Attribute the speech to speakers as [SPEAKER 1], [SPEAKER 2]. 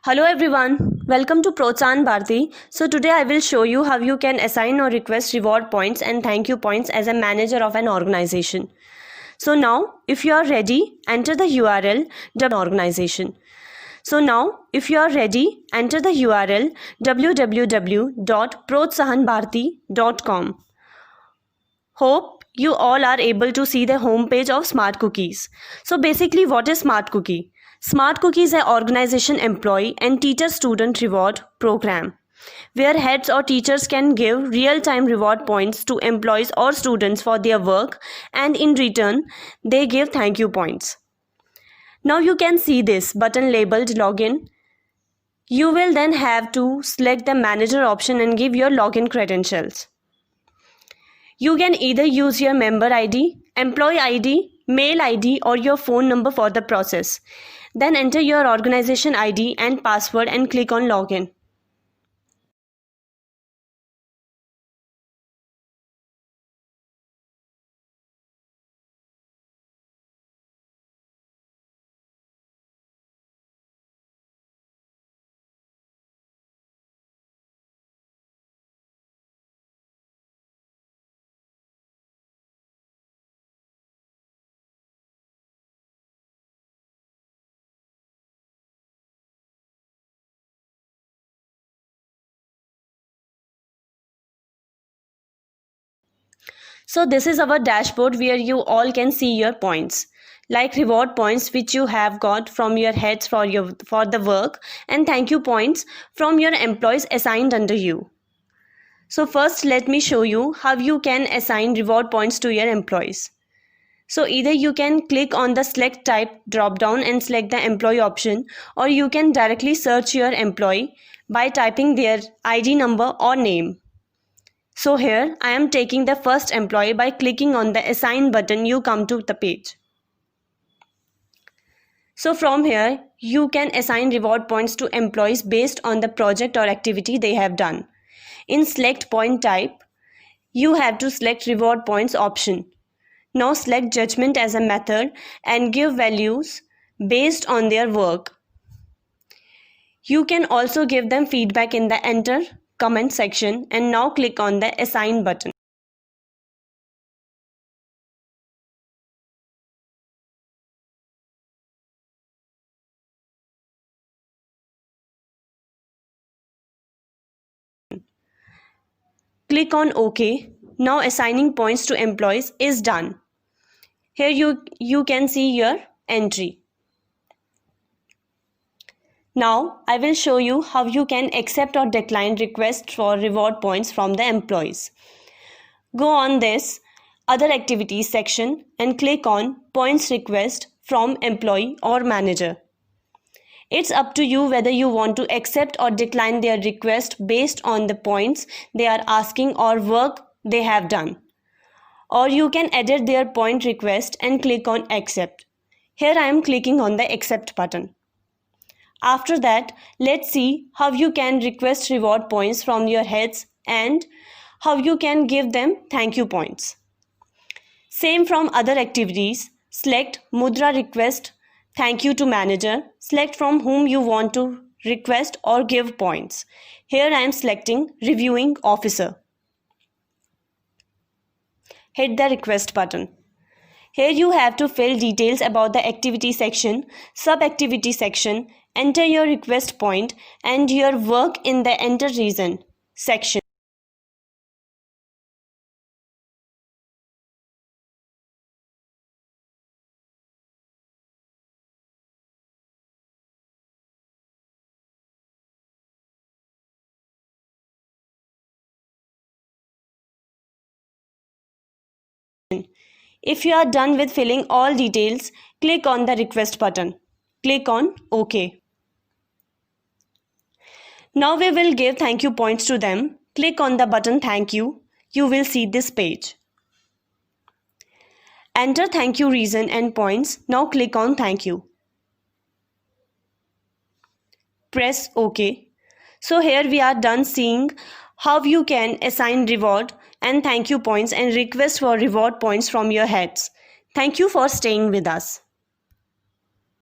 [SPEAKER 1] Hello everyone, welcome to Protsan Bharti. So today I will show you how you can assign or request reward points and thank you points as a manager of an organization. So now if you are ready, enter the URL organization. So now if you are ready, enter the URL www.protsahanbharti.com. Hope you all are able to see the home page of Smart Cookies. So basically, what is Smart Cookie? Smart Cookie is an organization employee and teacher student reward program where heads or teachers can give real-time reward points to employees or students for their work, and in return they give thank you points. Now you can see this button labeled login. You will then have to select the manager option and give your login credentials. You can either use your member ID, employee ID, mail ID or your phone number for the process. Then enter your organization ID and password and click on login. So this is our dashboard where you all can see your points, like reward points which you have got from your heads for the work, and thank you points from your employees assigned under you. So first let me show you how you can assign reward points to your employees. So either you can click on the select type drop down and select the employee option, or you can directly search your employee by typing their ID number or name. So here I am taking the first employee. By clicking on the assign button, you come to the page. So from here you can assign reward points to employees based on the project or activity they have done. In select point type, you have to select reward points option. Now select judgment as a method and give values based on their work. You can also give them feedback in the enter comment section, and now click on the assign button. Click on OK. Now assigning points to employees is done. Here you can see your entry. Now I will show you how you can accept or decline requests for reward points from the employees. Go on this other activities section and click on points request from employee or manager. It's up to you whether you want to accept or decline their request based on the points they are asking or work they have done. Or you can edit their point request and click on accept. Here I am clicking on the accept button. After that, let's see how you can request reward points from your heads and how you can give them thank you points. Same from other activities. Select Mudra request thank you to manager. Select from whom you want to request or give points. Here I am selecting reviewing officer. Hit the request button. Here you have to fill details about the activity section, sub-activity section, enter your request point and your work in the enter reason section. If you are done with filling all details, click on the request button. Click on OK. Now we will give thank you points to them. Click on the button thank you. You will see this page. Enter thank you reason and points. Now click on thank you. Press OK. So here we are done seeing how you can assign reward and thank you points and request for reward points from your heads. Thank you for staying with us.